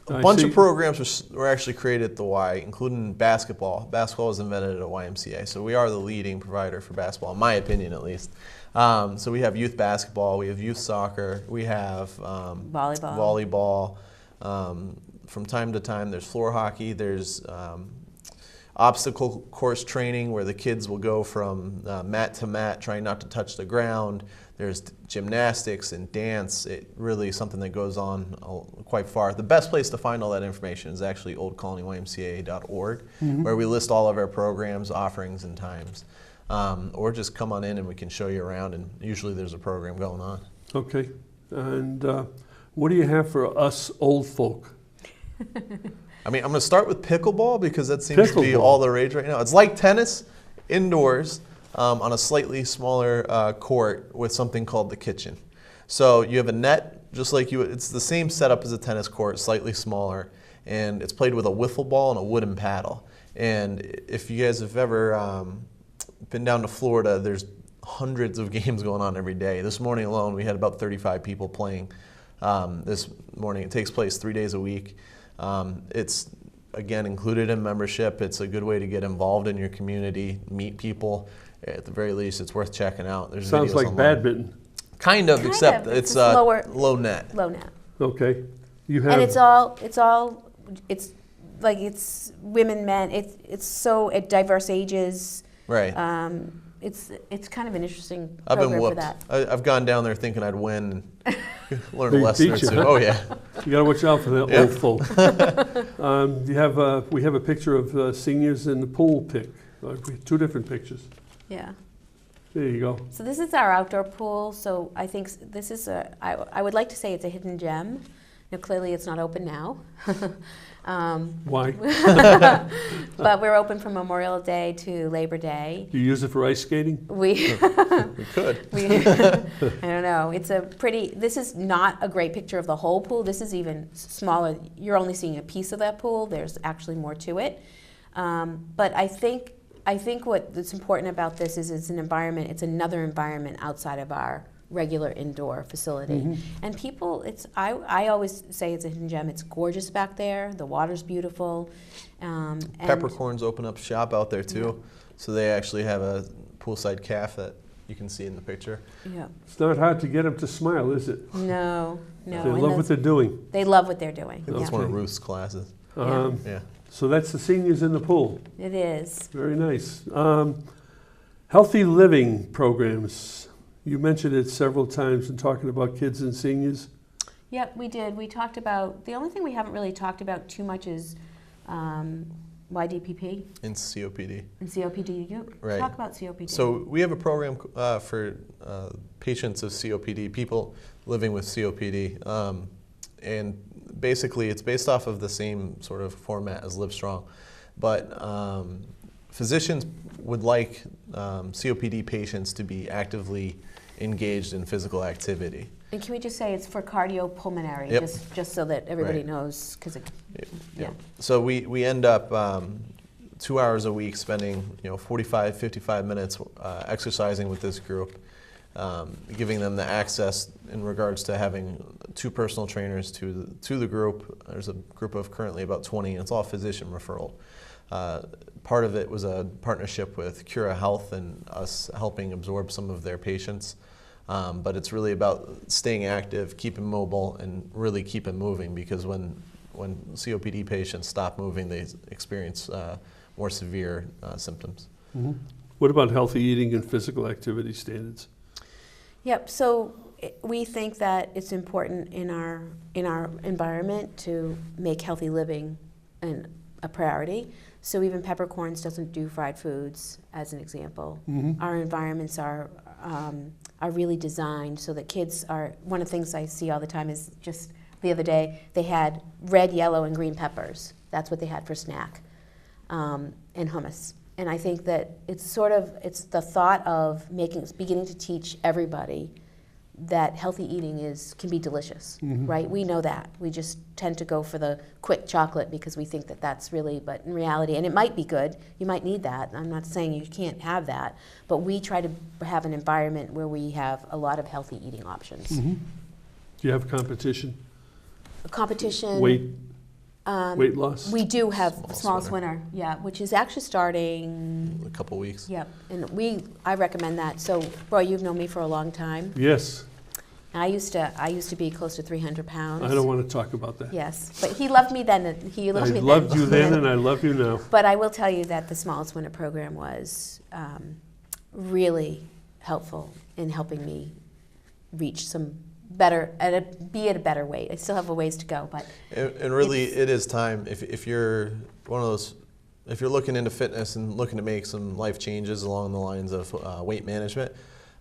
a I bunch see. of programs were actually created at the Y, including basketball. Basketball was invented at YMCA, so we are the leading provider for basketball, in my opinion at least. So we have youth basketball, we have youth soccer, we have volleyball. From time to time there's floor hockey, there's obstacle course training where the kids will go from mat to mat trying not to touch the ground. There's gymnastics and dance. It really is something that goes on quite far. The best place to find all that information is actually oldcolonyymca.org, where we list all of our programs, offerings, and times. Or just come on in and we can show you around, and usually there's a program going on. Okay, and what do you have for us old folk? I mean, I'm going to start with pickleball because that seems to be Pickleball. all the rage right now. It's like tennis, indoors, on a slightly smaller court with something called the kitchen. So you have a net, just like it's the same setup as a tennis court, slightly smaller, and it's played with a wiffle ball and a wooden paddle. And if you guys have ever been down to Florida, there's hundreds of games going on every day. This morning alone, we had about 35 people playing this morning. It takes place 3 days a week. It's, again, included in membership. It's a good way to get involved in your community, meet people. At the very least, it's worth checking out. There's Sounds videos like online. badminton. Kind of, Kind except of. it's It's lower- low net. Low net. Okay, you have. And it's like it's women, men. It's so at diverse ages. Right. It's kind of an interesting I've program been for whooped. that. I've gone down there thinking I'd win and learn a They lesson or teach you, two. huh? Oh, yeah. You got to watch out for the Yeah. old folk. We have a picture of seniors in the pool pic. Two different pictures. Yeah. There you go. So this is our outdoor pool. So I think this is I would like to say it's a hidden gem. Now clearly it's not open now. Why? But we're open from Memorial Day to Labor Day. You use it for ice skating? We could. I don't know. This is not a great picture of the whole pool. This is even smaller. You're only seeing a piece of that pool. There's actually more to it. But I think what's important about this is it's another environment outside of our regular indoor facility. And people, I always say it's a hidden gem. It's gorgeous back there. The water's beautiful. And Peppercorns open up shop out there, too. So they actually have a poolside calf that you can see in the picture. Yeah. It's not hard to get them to smile, is it? No. They And love what they're doing. they love what they're doing. That's Yeah. one of Ruth's classes. Um, Yeah. So that's the seniors in the pool. It is. Very nice. Healthy living programs. You mentioned it several times in talking about kids and seniors. Yep, we did. We talked about, the only thing we haven't really talked about too much is YDPP In COPD. and COPD. You Right. talk about COPD. So we have a program for patients of COPD, people living with COPD, and basically it's based off of the same sort of format as Livestrong, but physicians would like COPD patients to be actively engaged in physical activity. And can we just say it's for cardiopulmonary, Yep. just so that everybody Right. knows, because yeah. So we end up 2 hours a week spending 45, 55 minutes exercising with this group, giving them the access in regards to having 2 personal trainers to the group. There's a group of currently about 20, and it's all physician referral. Part of it was a partnership with Cura Health and us helping absorb some of their patients. But it's really about staying active, keeping mobile, and really keeping moving, because when COPD patients stop moving, they experience more severe symptoms. Mm-hmm. What about healthy eating and physical activity standards? Yep, so we think that it's important in our environment to make healthy living a priority. So even Peppercorns doesn't do fried foods, as an example. Mm-hmm. Our environments are really designed so that kids are, one of the things I see all the time is just the other day, they had red, yellow, and green peppers. That's what they had for snack, and hummus. And I think that it's the thought of beginning to teach everybody that healthy eating can be delicious, Mm-hmm. right? We know that. We just tend to go for the quick chocolate because we think that that's really, but in reality, and it might be good, you might need that. I'm not saying you can't have that, but we try to have an environment where we have a lot of healthy eating options. Mm-hmm. Do you have competition? Competition. Weight loss? We do have Smallest Smallest Winner. Winner, yeah, which is actually starting, A couple weeks. yep, and I recommend that. So, Roy, you've known me for a long time. Yes. I used to be close to 300 pounds. I don't want to talk about that. Yes, but he loved me then. I loved you then and I love you now. But I will tell you that the Smallest Winner program was really helpful in helping me reach some better, be at a better weight. I still have a ways to go, but And really, it is time. If you're one of those, if you're looking into fitness and looking to make some life changes along the lines of weight management,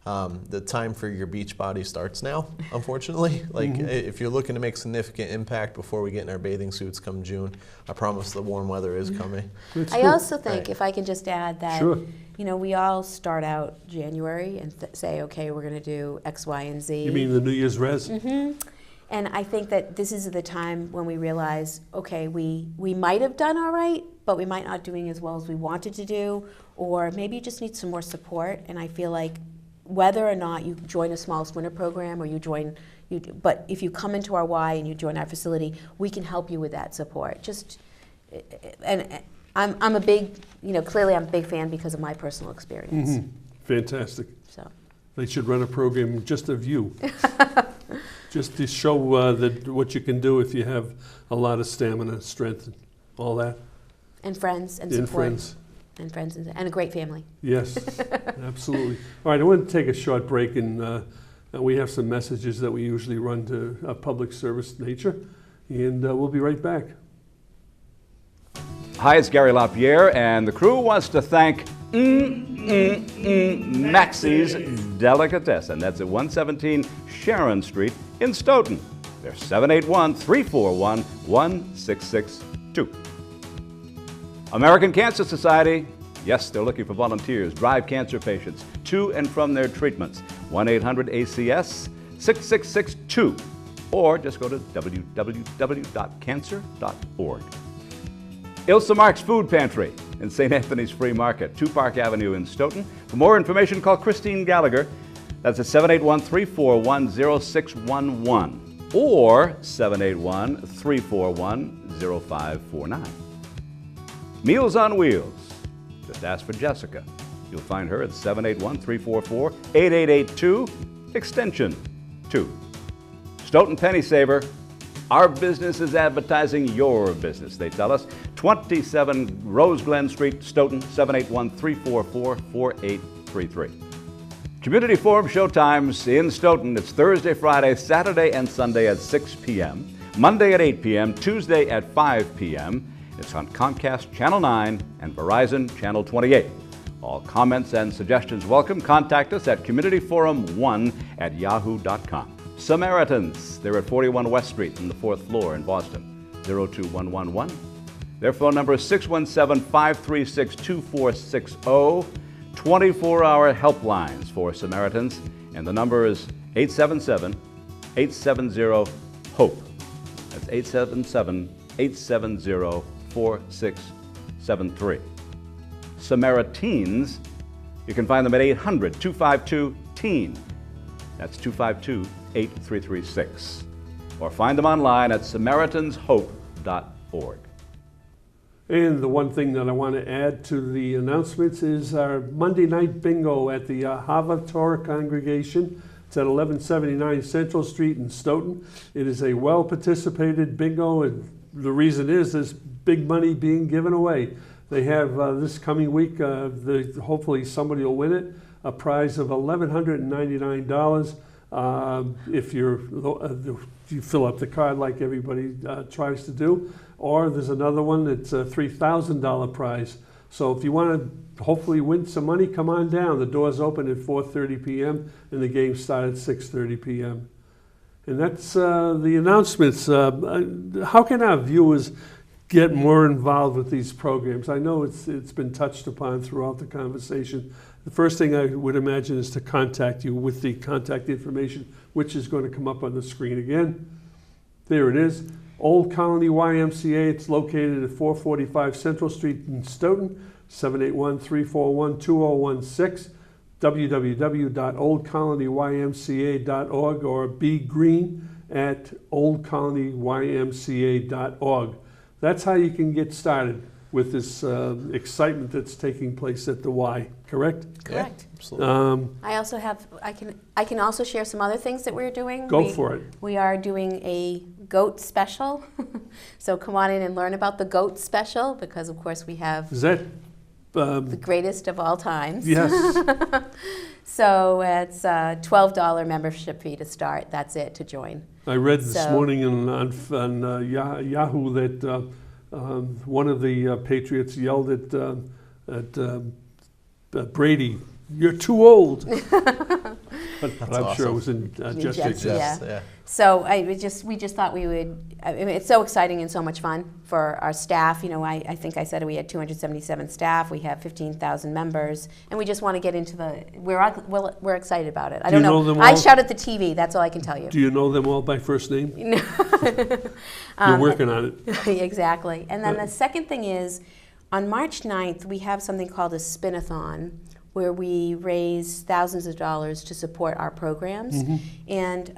the time for your beach body starts now, unfortunately. Like, if you're looking to make significant impact before we get in our bathing suits come June, I promise the warm weather is coming. I also think, Right. if I can just add that, Sure. we all start out January and say, okay, we're going to do X, Y, and Z. You mean the New Year's res? Mm-hmm. And I think that this is the time when we realize, okay, we might have done all right, but we might not doing as well as we wanted to do, or maybe you just need some more support. And I feel like whether or not you join a Smallest Winner program or but if you come into our Y and you join our facility, we can help you with that support. And I'm a big, clearly I'm a big fan because of my personal experience. Mm-hmm. Fantastic. So. They should run a program just of you. Just to show what you can do if you have a lot of stamina, strength, and all that. And friends and And support. friends. And friends and a great family. Yes, absolutely. All right, I want to take a short break, and we have some messages that we usually run to a public service nature, and we'll be right back. Hi, it's Gary LaPierre, and the crew wants to thank Maxie's Delicatessen. That's at 117 Sharon Street in Stoughton. They're 781-341-1662. American Cancer Society, yes, they're looking for volunteers. Drive cancer patients to and from their treatments. 1-800-ACS-6662, or just go to www.cancer.org. Ilsa Mark's Food Pantry in St. Anthony's Free Market, 2 Park Avenue in Stoughton. For more information, call Christine Gallagher. That's at 781-341-0611 or 781-341-0549. Meals on Wheels. Just ask for Jessica. You'll find her at 781-344-8882, extension 2. Stoughton Penny Saver. Our business is advertising your business, they tell us. 27 Rose Glen Street, Stoughton, 781-344-4880. 833. Community Forum showtimes in Stoughton. It's Thursday, Friday, Saturday, and Sunday at 6 p.m., Monday at 8 p.m., Tuesday at 5 p.m. It's on Comcast Channel 9 and Verizon Channel 28. All comments and suggestions welcome. Contact us at communityforum1@yahoo.com. Samaritans, they're at 41 West Street on the 4th floor in Boston, 02111. Their phone number is 617-536-2460. 24-hour helplines for Samaritans, and the number is 877-870-HOPE. That's 877-870-4673. Samaritans, you can find them at 800-252-TEEN. That's 252-8336. Or find them online at SamaritansHope.org. And the one thing that I want to add to the announcements is our Monday night bingo at the Hava Torah congregation. It's at 1179 Central Street in Stoughton. It is a well-participated bingo, and the reason is there's big money being given away. They have this coming week, hopefully somebody will win it, a prize of $1,199. If you fill up the card like everybody tries to do. Or there's another one that's a $3,000 prize. So if you want to hopefully win some money, come on down. The doors open at 4:30 p.m. and the game starts at 6:30 p.m. And that's the announcements. How can our viewers get more involved with these programs? I know it's been touched upon throughout the conversation. The first thing I would imagine is to contact you with the contact information, which is going to come up on the screen again. There it is. Old Colony YMCA. It's located at 445 Central Street in Stoughton, 781-341-2016, www.oldcolonyymca.org, or bgreen@oldcolonyymca.org. That's how you can get started with this excitement that's taking place at the Y, correct? Correct. Yeah, absolutely. I can also share some other things that we're doing. Go for it. We are doing a goat special. So come on in and learn about the goat special, because of course we have Is that the greatest of all times. yes? So it's a $12 membership fee to start. That's it, to join. I read this morning on Yahoo that one of the Patriots yelled at Brady, "You're too old." but I'm sure it was in jest. Yeah. So we just thought we would. I mean, it's so exciting and so much fun for our staff. You know, I think I said we had 277 staff. We have 15,000 members, and we just want to get into the. We're excited about it. I don't know. Them I all? shout at the TV. That's all I can tell you. Do you know them all by first name? No. You're working on it. Exactly. And then the second thing is, on March 9th, we have something called a spin-a-thon, where we raise thousands of dollars to support our programs. Mm-hmm. And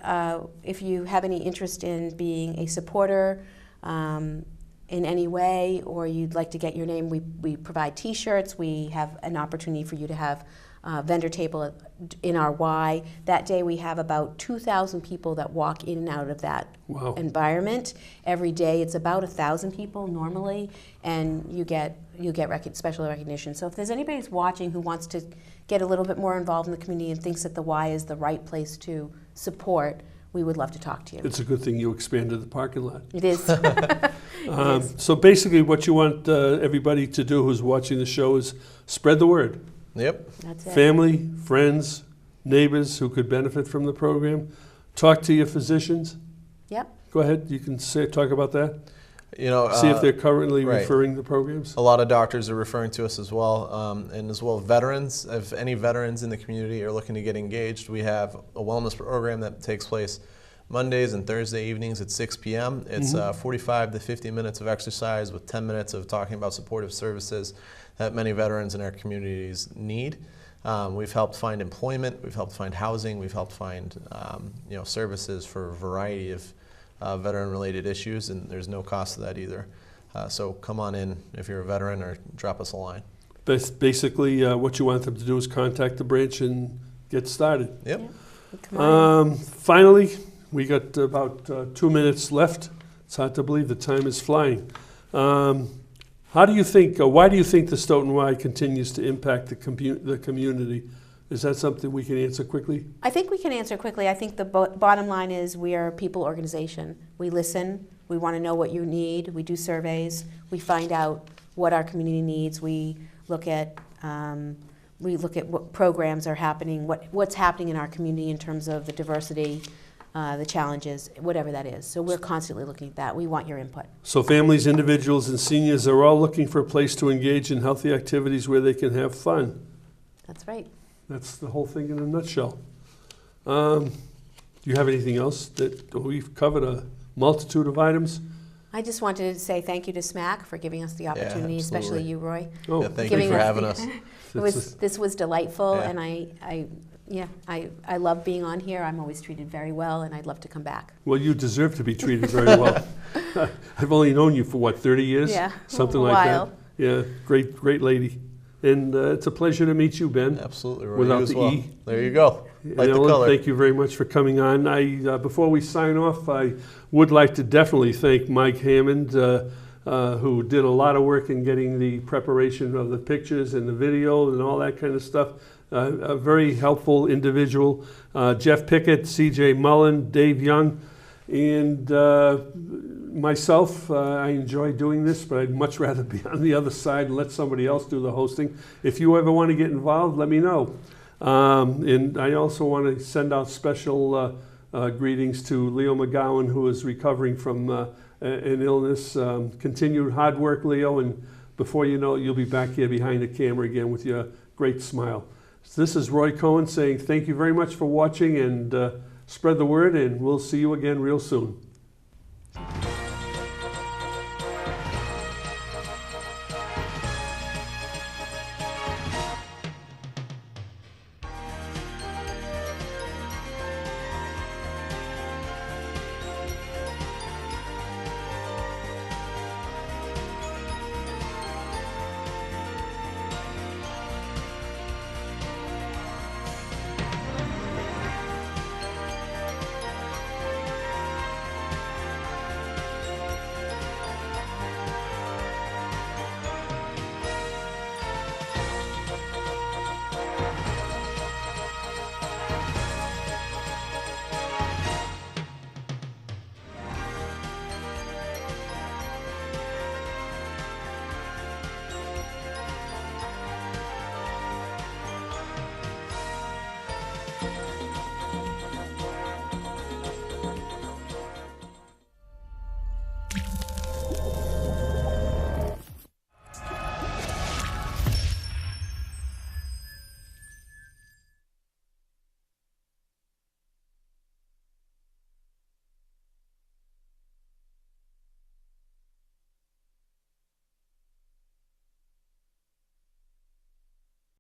if you have any interest in being a supporter in any way, or you'd like to get your name, we provide T-shirts. We have an opportunity for you to have a vendor table in our Y. That day we have about 2,000 people that walk in and out of that environment. Every day it's about 1,000 people normally, and you get special recognition. So if there's anybody who's watching who wants to get a little bit more involved in the community and thinks that the Y is the right place to support, we would love to talk to you. It's a good thing you expanded the parking lot. It is. So basically what you want everybody to do who's watching the show is spread the word. Yep. That's it. Family, friends, neighbors who could benefit from the program. Talk to your physicians. Yep. Go ahead, you can talk about that. You know, See if they're currently right. referring the programs. A lot of doctors are referring to us as well, and as well veterans. If any veterans in the community are looking to get engaged, we have a wellness program that takes place Mondays and Thursday evenings at 6 p.m. It's 45 to 50 minutes of exercise with 10 minutes of talking about supportive services that many veterans in our communities need. We've helped find employment, we've helped find housing, we've helped find services for a variety of veteran-related issues, and there's no cost to that either. So come on in if you're a veteran, or drop us a line. Basically, what you want them to do is contact the branch and get started. Yep. Finally, we got about 2 minutes left. It's hard to believe the time is flying. How do you think, why do you think the Stoughton Y continues to impact the community? Is that something we can answer quickly? I think we can answer quickly. I think the bottom line is we are a people organization. We listen. We want to know what you need. We do surveys. We find out what our community needs. We look at what programs are happening, what's happening in our community in terms of the diversity, the challenges, whatever that is. So we're constantly looking at that. We want your input. So families, individuals, and seniors are all looking for a place to engage in healthy activities where they can have fun. That's right. That's the whole thing in a nutshell. Do you have anything else? We've covered a multitude of items. I just wanted to say thank you to SMAC for giving us the opportunity, especially you, Roy. Oh, Yeah, thank you for having us. This was delightful, Yeah. and I love being on here. I'm always treated very well, and I'd love to come back. Well, you deserve to be treated very well. I've only known you for, 30 years? Yeah, Something a like while. that. Yeah, great lady. And it's a pleasure to meet you, Ben. Absolutely, Roy. Without you as the well. E. There you go. And Like the Ellen, color. thank you very much for coming on. Before we sign off, I would like to definitely thank Mike Hammond, who did a lot of work in getting the preparation of the pictures and the video and all that kind of stuff. A very helpful individual. Jeff Pickett, CJ Mullen, Dave Young, and myself. I enjoy doing this, but I'd much rather be on the other side and let somebody else do the hosting. If you ever want to get involved, let me know. And I also want to send out special greetings to Leo McGowan, who is recovering from an illness. Continued hard work, Leo, and before you know it, you'll be back here behind the camera again with your great smile. So this is Roy Cohen saying thank you very much for watching, and spread the word, and we'll see you again real soon.